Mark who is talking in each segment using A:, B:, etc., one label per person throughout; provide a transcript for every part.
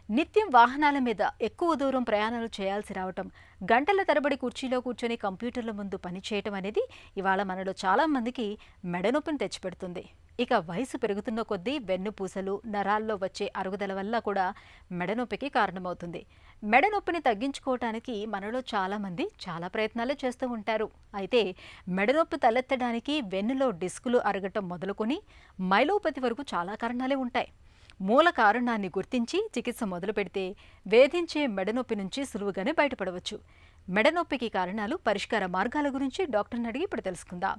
A: నిత్యం వాహనాల మీద ఎక్కువ దూరం ప్రయాణాలు చేయాల్సి రావటం, గంటల తరబడి కుర్చీలో కూర్చొని కంప్యూటర్ల ముందు పనిచేయటం అనేది ఇవాళ మనలో చాలా మందికి మెడనొప్పిని తెచ్చిపెడుతుంది. ఇక వయసు పెరుగుతున్న కొద్దీ వెన్నుపూసలు, నరాల్లో వచ్చే అరుగుదల వల్ల కూడా మెడనొప్పికి కారణమవుతుంది. మెడనొప్పిని తగ్గించుకోవటానికి మనలో చాలా మంది చాలా ప్రయత్నాలు చేస్తూ ఉంటారు. అయితే మెడనొప్పి తలెత్తడానికి వెన్నులో డిస్కులు అరగటం మొదలుకొని మైలోపతి వరకు చాలా కారణాలే ఉంటాయి. మూల కారణాన్ని గుర్తించి చికిత్స మొదలు పెడితే వేధించే మెడనొప్పి నుంచి సులువుగానే బయటపడవచ్చు. మెడనొప్పికి కారణాలు, పరిష్కార మార్గాల గురించి డాక్టర్ని అడిగి ఇప్పుడు తెలుసుకుందాం.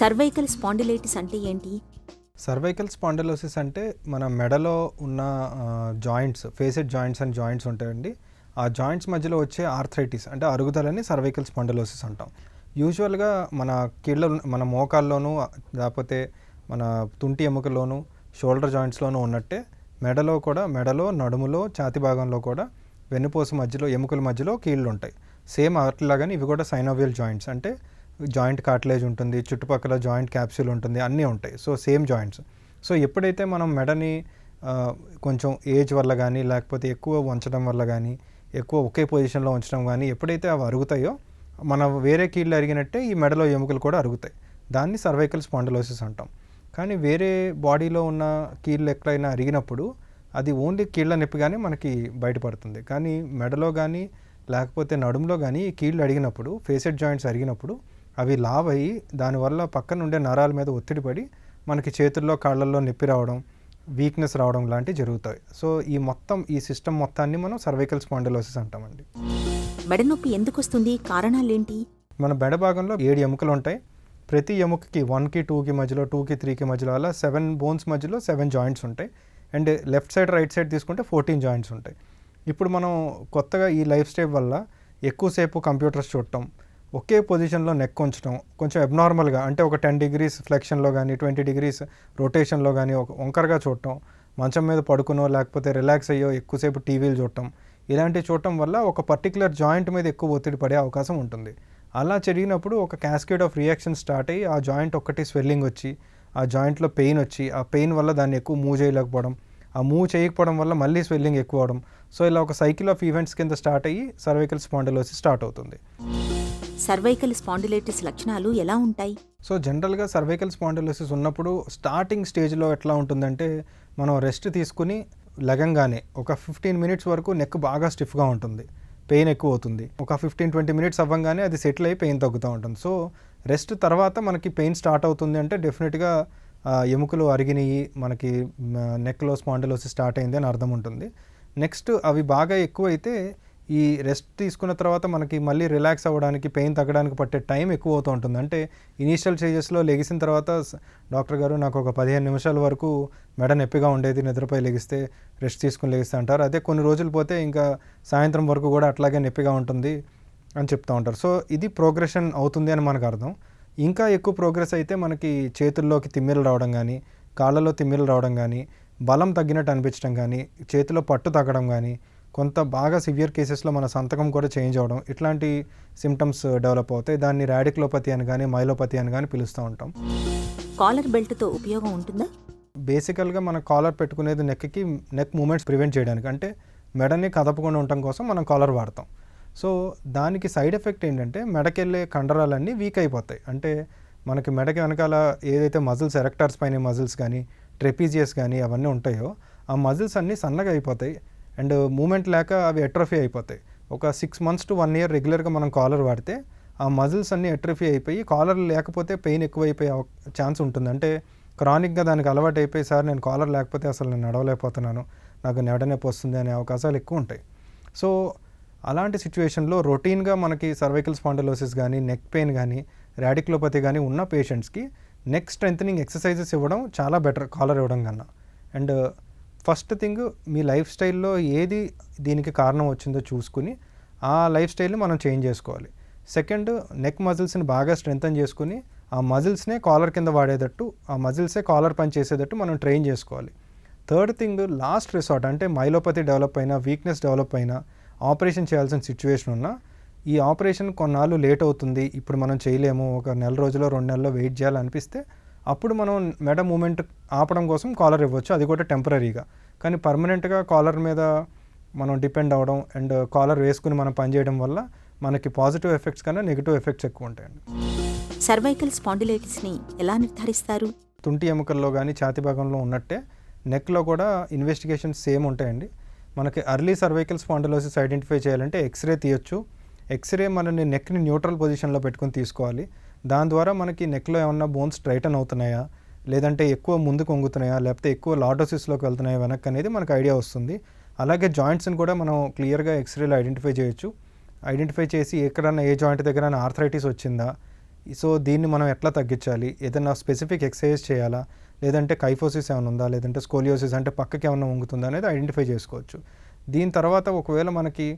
B: సర్వైకల్ స్పాండిలైటిస్ అంటే ఏంటి?
C: సర్వైకల్ స్పాండిలోసిస్ అంటే మన మెడలో ఉన్న joints, facet joints and joints ఉంటాయండి. ఆ జాయింట్స్ మధ్యలో వచ్చే ఆర్థరైటిస్ అంటే అరుగుదలని సర్వైకల్ స్పాండిలోసిస్ అంటాం. యూజువల్గా మన కీళ్ళ, మన మోకాల్లోనూ లేకపోతే మన తుంటి ఎముకలోను, షోల్డర్ జాయింట్స్లోనూ ఉన్నట్టే మెడలో, నడుములో, ఛాతి భాగంలో కూడా వెన్నుపూస మధ్యలో, ఎముకల మధ్యలో కీళ్ళు ఉంటాయి. సేమ్ అట్లాగానే ఇవి కూడా సైనోవియల్ జాయింట్స్ అంటే జాయింట్ కార్టిలేజ్ ఉంటుంది, చుట్టుపక్కల జాయింట్ క్యాప్సూల్ ఉంటుంది, అన్నీ ఉంటాయి. So same joints. సో ఎప్పుడైతే మనం మెడని కొంచెం ఏజ్ వల్ల కానీ, లేకపోతే ఎక్కువ వంచడం వల్ల కానీ, ఎక్కువ ఒకే పొజిషన్లో ఉంచడం కానీ, ఎప్పుడైతే అవి అరుగుతాయో మన వేరే కీళ్ళు అరిగినట్టే ఈ మెడలో ఎముకలు కూడా అరుగుతాయి. దాన్ని సర్వైకల్ స్పాండిలోసిస్ అంటాం. కానీ వేరే బాడీలో ఉన్న కీళ్ళు ఎక్కడైనా అరిగినప్పుడు అది ఓన్లీ కీళ్ళ నొప్పిగానే మనకి బయటపడుతుంది. కానీ మెడలో కానీ లేకపోతే నడుములో కానీ ఈ కీళ్ళు అడిగినప్పుడు, ఫేసెడ్ జాయింట్స్ అరిగినప్పుడు అవి లావ్ అయ్యి దానివల్ల పక్కన ఉండే నరాల మీద ఒత్తిడి పడి మనకి చేతుల్లో, కాళ్ళల్లో నొప్పి రావడం, వీక్నెస్ రావడం లాంటివి జరుగుతాయి. సో ఈ సిస్టమ్ మొత్తాన్ని మనం సర్వైకల్ స్పాండిలోసిస్ అంటామండి.
B: మెడనొప్పి ఎందుకు వస్తుంది? కారణాలేంటి?
C: మన మెడ భాగంలో 7 ఎముకలు ఉంటాయి. ప్రతి ఎముకకి 1కి 2కి మధ్యలో, 2కి 3కి మధ్యలో అలా 7 బోన్స్ మధ్యలో 7 జాయింట్స్ ఉంటాయి. And left side, right side తీసుకుంటే 14 జాయింట్స్ ఉంటాయి. ఇప్పుడు మనం కొత్తగా ఈ లైఫ్ స్టైల్ వల్ల ఎక్కువసేపు కంప్యూటర్స్ చూడటం, ఒకే పొజిషన్లో నెక్ ఉంచడం, కొంచెం అబ్నార్మల్గా అంటే ఒక 10 degrees ఫ్లెక్షన్లో కానీ, 20 degrees రొటేషన్లో కానీ ఒక వంకరగా చూడటం, మంచం మీద పడుకునో లేకపోతే రిలాక్స్ అయ్యో ఎక్కువసేపు టీవీలు చూడటం, ఇలాంటివి చూడటం వల్ల ఒక పర్టికులర్ జాయింట్ మీద ఎక్కువ ఒత్తిడి పడే అవకాశం ఉంటుంది. అలా జరిగినప్పుడు ఒక క్యాస్కేడ్ ఆఫ్ రియాక్షన్ స్టార్ట్ అయ్యి ఆ జాయింట్ ఒక్కటి స్వెల్లింగ్ వచ్చి, ఆ జాయింట్లో పెయిన్ వచ్చి, ఆ పెయిన్ వల్ల దాన్ని ఎక్కువ మూవ్ చేయలేకపోవడం, ఆ మూవ్ చేయకపోవడం వల్ల మళ్ళీ స్వెల్లింగ్ ఎక్కువ అవడం. సో ఇలా ఒక సైకిల్ ఆఫ్ ఈవెంట్స్ కింద స్టార్ట్ అయ్యి సర్వైకల్ స్పాండిలోసిస్ స్టార్ట్ అవుతుంది.
B: సర్వైకల్ స్పాండిలైటిస్ లక్షణాలు ఎలా ఉంటాయి?
C: సో జనరల్గా సర్వైకల్ స్పాండిలోసిస్ ఉన్నప్పుడు స్టార్టింగ్ స్టేజ్లో ఎట్లా ఉంటుందంటే, మనం రెస్ట్ తీసుకుని లెగంగానే ఒక 15 minutes వరకు నెక్ బాగా స్టిఫ్గా ఉంటుంది, పెయిన్ ఎక్కువ అవుతుంది. ఒక 15-20 minutes అవ్వగానే అది సెటిల్ అయ్యి పెయిన్ తగ్గుతూ ఉంటుంది. సో రెస్ట్ తర్వాత మనకి పెయిన్ స్టార్ట్ అవుతుంది అంటే డెఫినెట్గా ఎముకలు అరిగినాయి, మనకి నెక్లో స్పాండిలోసిస్ స్టార్ట్ అయింది అని అర్థం ఉంటుంది. నెక్స్ట్ అవి బాగా ఎక్కువ అయితే ఈ రెస్ట్ తీసుకున్న తర్వాత మనకి మళ్ళీ రిలాక్స్ అవ్వడానికి, పెయిన్ తగ్గడానికి పట్టే టైం ఎక్కువ అవుతూ ఉంటుంది. అంటే ఇనీషియల్ స్టేజెస్లో లెగిసిన తర్వాత డాక్టర్ గారు నాకు ఒక 15 నిమిషాల వరకు మెడ నొప్పిగా ఉండేది, నిద్రపై లెగిస్తే, రెస్ట్ తీసుకుని లెగిస్తే అంటారు. అదే కొన్ని రోజులు పోతే ఇంకా సాయంత్రం వరకు కూడా అట్లాగే నొప్పిగా ఉంటుంది అని చెప్తూ ఉంటారు. సో ఇది ప్రోగ్రెషన్ అవుతుంది అని మనకు అర్థం. ఇంకా ఎక్కువ ప్రోగ్రెస్ అయితే మనకి చేతుల్లోకి తిమ్మిరలు రావడం కానీ, కాళ్ళలో తిమ్మిరలు రావడం కానీ, బలం తగ్గినట్టు అనిపించడం కానీ, చేతిలో పట్టు తగ్గడం కానీ, కొంత బాగా సివియర్ కేసెస్లో మన సంతకం కూడా చేంజ్ అవ్వడం, ఇట్లాంటి సిమ్టమ్స్ డెవలప్ అవుతాయి. దాన్ని రాడిక్లోపతి అని కానీ, మైలోపతి అని కానీ పిలుస్తూ ఉంటాం.
B: కాలర్ బెల్ట్తో ఉపయోగం ఉంటుందా?
C: బేసికల్గా మన కాలర్ పెట్టుకునేది నెక్ మూమెంట్స్ ప్రివెంట్ చేయడానికి, అంటే మెడని కదపకుండా ఉండటం కోసం మనం కాలర్ వాడతాం. సో దానికి సైడ్ ఎఫెక్ట్ ఏంటంటే మెడకెళ్ళే కండరాలన్నీ వీక్ అయిపోతాయి. అంటే మనకి మెడకి వెనకాల ఏదైతే మజిల్స్, ఎరెక్టార్స్ పైన మజిల్స్ కానీ, ట్రెపీజియస్ కానీ అవన్నీ ఉంటాయో ఆ మజిల్స్ అన్నీ సన్నగా అయిపోతాయి. అండ్ మూమెంట్ లేక అవి ఎట్రోఫీ అయిపోతాయి. ఒక 6 months to 1 year రెగ్యులర్గా మనం కాలర్ వాడితే ఆ మజిల్స్ అన్నీ ఎట్రోఫీ అయిపోయి, కాలర్ లేకపోతే పెయిన్ ఎక్కువైపోయే ఛాన్స్ ఉంటుంది. అంటే క్రానిక్గా దానికి అలవాటు అయిపోయి, సార్ నేను కాలర్ లేకపోతే అసలు నేను నడవలేకపోతున్నాను, నాకు మెడనొప్పి వస్తుంది అనే అవకాశాలు ఎక్కువ ఉంటాయి. సో అలాంటి సిచ్యువేషన్లో రొటీన్గా మనకి సర్వైకల్ స్పాండిలోసిస్ కానీ, నెక్ పెయిన్ కానీ, రాడిక్లోపతి కానీ ఉన్న పేషెంట్స్కి నెక్ స్ట్రెంథనింగ్ ఎక్సర్సైజెస్ ఇవ్వడం చాలా బెటర్ కాలర్ ఇవ్వడం కన్నా. And first thing, me life స్టైల్లో ఏది దీనికి కారణం వచ్చిందో చూసుకుని ఆ లైఫ్ స్టైల్ని మనం చేంజ్ చేసుకోవాలి. సెకండ్, నెక్ మజిల్స్ని బాగా స్ట్రెంథన్ చేసుకుని ఆ మజిల్స్నే కాలర్ కింద వాడేటట్టు, ఆ మజిల్సే కాలర్ పని చేసేటట్టు మనం ట్రైన్ చేసుకోవాలి. థర్డ్ థింగ్, లాస్ట్ రిసార్ట్ అంటే మైలోపతి డెవలప్ అయినా, వీక్నెస్ డెవలప్ అయినా, ఆపరేషన్ చేయాల్సిన సిచ్యువేషన్ ఉన్నా ఈ ఆపరేషన్ కొన్నాళ్ళు లేట్ అవుతుంది, ఇప్పుడు మనం చేయలేము, ఒక నెల రోజులో 2 నెలల్లో వెయిట్ చేయాలనిపిస్తే అప్పుడు మనం మెడ మూమెంట్ ఆపడం కోసం కాలర్ ఇవ్వచ్చు, అది కూడా టెంపరీగా. కానీ పర్మనెంట్గా కాలర్ మీద మనం డిపెండ్ అవ్వడం అండ్ కాలర్ వేసుకుని మనం పనిచేయడం వల్ల మనకి పాజిటివ్ ఎఫెక్ట్స్ కన్నా నెగిటివ్ ఎఫెక్ట్స్ ఎక్కువ ఉంటాయండి.
B: సర్వైకల్ స్పాండిలైటిస్ని ఎలా నిర్ధారిస్తారు?
C: తుంటి ఎముకల్లో కానీ ఛాతీ భాగంలో ఉన్నట్టే నెక్లో కూడా ఇన్వెస్టిగేషన్స్ సేమ్ ఉంటాయండి. మనకి ఎర్లీ సర్వైకల్ స్పాండిలోసిస్ ఐడెంటిఫై చేయాలంటే ఎక్స్రే తీయొచ్చు. ఎక్స్రే మనని నెక్ని న్యూట్రల్ పొజిషన్లో పెట్టుకుని తీసుకోవాలి. దాని ద్వారా మనకి నెక్లో ఏమన్నా బోన్స్ స్ట్రైటన్ అవుతున్నాయా, లేదంటే ఎక్కువ ముందుకు వంగుతున్నాయా, లేకపోతే ఎక్కువ లాటోసిస్లోకి వెళ్తున్నాయా వెనక్కి అనేది మనకు ఐడియా వస్తుంది. అలాగే జాయింట్స్ని కూడా మనం క్లియర్గా ఎక్స్రేలో ఐడెంటిఫై చేయొచ్చు. ఐడెంటిఫై చేసి ఎక్కడన్నా ఏ జాయింట్ దగ్గర ఆర్థరైటిస్ వచ్చిందా, సో దీన్ని మనం ఎట్లా తగ్గించాలి, ఏదైనా స్పెసిఫిక్ ఎక్సర్సైజ్ చేయాలా, లేదంటే కైఫోసిస్ ఏమైనా ఉందా, లేదంటే స్కోలియోసిస్ అంటే పక్కకి ఏమైనా వంగుతుందా అనేది ఐడెంటిఫై చేసుకోవచ్చు. దీని తర్వాత ఒకవేళ మనకి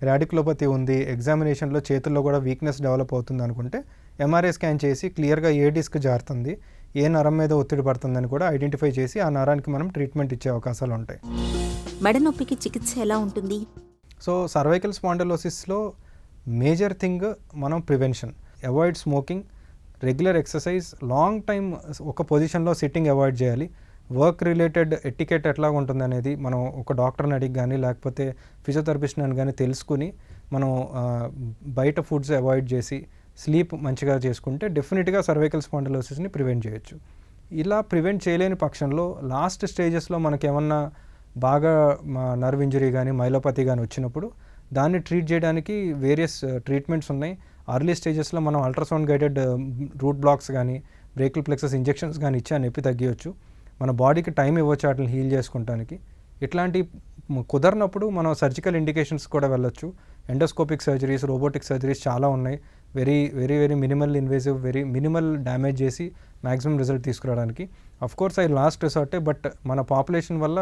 C: రాడికులోపతి ఉంది, ఎగ్జామినేషన్లో చేతుల్లో కూడా వీక్నెస్ డెవలప్ అవుతుంది అనుకుంటే ఎంఆర్ఐ స్కాన్ చేసి క్లియర్గా ఏ డిస్క్ జారుతుంది, ఏ నరం మీద ఒత్తిడి పడుతుందని కూడా ఐడెంటిఫై చేసి ఆ నరానికి మనం ట్రీట్మెంట్ ఇచ్చే అవకాశాలు ఉంటాయి.
B: మెడ నొప్పికి చికిత్స ఎలా ఉంటుంది?
C: సో సర్వైకల్ స్పాండిలోసిస్లో మేజర్ థింగ్ మనం prevention, avoid smoking, regular exercise, long time ఒక పొజిషన్లో సిట్టింగ్ అవాయిడ్ చేయాలి. వర్క్ రిలేటెడ్ ఎటికెట్ ఎట్లా ఉంటుంది అనేది మనం ఒక డాక్టర్ని అడిగి కానీ లేకపోతే ఫిజియోథెరపిస్ట్ని అని కానీ తెలుసుకుని మనం బయట ఫుడ్స్ అవాయిడ్ చేసి స్లీప్ మంచిగా చేసుకుంటే డెఫినెట్గా సర్వైకల్ స్పాండిలోసిస్ని ప్రివెంట్ చేయొచ్చు. ఇలా ప్రివెంట్ చేయలేని పక్షంలో లాస్ట్ స్టేజెస్లో మనకేమన్నా బాగా నర్వ్ ఇంజరీ కానీ మైలోపతి కానీ వచ్చినప్పుడు దాన్ని ట్రీట్ చేయడానికి వేరియస్ ట్రీట్మెంట్స్ ఉన్నాయి. అర్లీ స్టేజెస్లో మనం అల్ట్రాసౌండ్ గైడెడ్ రూట్ బ్లాక్స్ కానీ బ్రేకిల్ ప్లెక్సస్ ఇంజెక్షన్స్ కానీ ఇచ్చి ఆ నొప్పి తగ్గించవచ్చు. మన బాడీకి టైం ఇవ్వచ్చు వాటిని హీల్ చేసుకోవడానికి. ఇట్లాంటి కుదరనప్పుడు మనం సర్జికల్ ఇండికేషన్స్ కూడా వెళ్ళొచ్చు. ఎండోస్కోపిక్ సర్జరీస్, రోబోటిక్ సర్జరీస్ చాలా ఉన్నాయి. Very very very minimal invasive, very minimal damage చేసి మ్యాక్సిమం రిజల్ట్ తీసుకురావడానికి. అఫ్కోర్స్ అది లాస్ట్ రిసార్టే, బట్ మన పాపులేషన్ వల్ల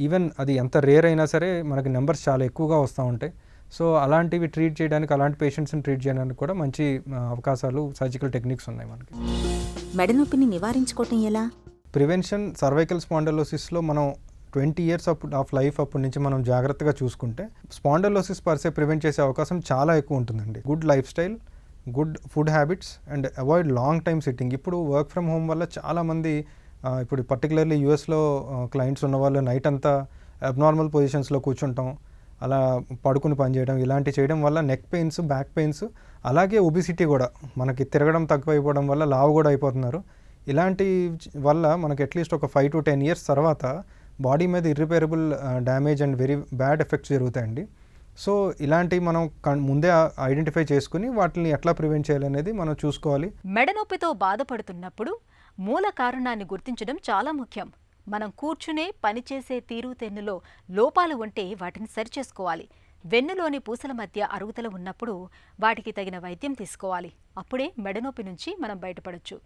C: ఈవెన్ అది ఎంత రేర్ అయినా సరే మనకి నెంబర్స్ చాలా ఎక్కువగా వస్తూ ఉంటాయి. సో అలాంటివి ట్రీట్ చేయడానికి, అలాంటి పేషెంట్స్ని ట్రీట్ చేయడానికి కూడా మంచి అవకాశాలు, సర్జికల్ టెక్నిక్స్ ఉన్నాయి మనకి.
B: మెడ నొప్పిని నివారించుకోవటం ఎలా?
C: ప్రివెన్షన్ సర్వైకల్ స్పాండిలోసిస్లో మనం 20 years ఆఫ్ లైఫ్ అప్పటి నుంచి మనం జాగ్రత్తగా చూసుకుంటే స్పాండిలోసిస్ పర్సే ప్రివెంట్ చేసే అవకాశం చాలా ఎక్కువ ఉంటుందండి. Good life style, good food habits and avoid long time sitting. ఇప్పుడు వర్క్ ఫ్రమ్ హోమ్ వల్ల చాలామంది ఇప్పుడు పర్టికులర్లీ యూఎస్లో క్లయింట్స్ ఉన్న వాళ్ళు నైట్ అంతా అబ్నార్మల్ పొజిషన్స్లో కూర్చుంటాం, అలా పడుకుని పనిచేయడం, ఇలాంటి చేయడం వల్ల నెక్ పెయిన్స్, బ్యాక్ పెయిన్స్, అలాగే ఒబిసిటీ కూడా, మనకి తిరగడం తక్కువైపోవడం వల్ల లావు కూడా అయిపోతున్నారు. ఇలాంటి వల్ల మనకి అట్లీస్ట్ ఒక 5 to 10 years తర్వాత బాడీ మీద irreparable damage and very bad effects జరుగుతాయండి. సో ఇలాంటివి మనం ముందే ఐడెంటిఫై చేసుకుని వాటిని ఎట్లా ప్రివెంట్ చేయాలనేది మనం చూసుకోవాలి.
A: మెడనొప్పితో బాధపడుతున్నప్పుడు మూల కారణాన్ని గుర్తించడం చాలా ముఖ్యం. మనం కూర్చునే పనిచేసే తీరుతెన్నులో లోపాలు ఉంటే వాటిని సరిచేసుకోవాలి. వెన్నులోని పూసల మధ్య అరుగుదల ఉన్నప్పుడు వాటికి తగిన వైద్యం తీసుకోవాలి. అప్పుడే మెడనొప్పి నుంచి మనం బయటపడొచ్చు.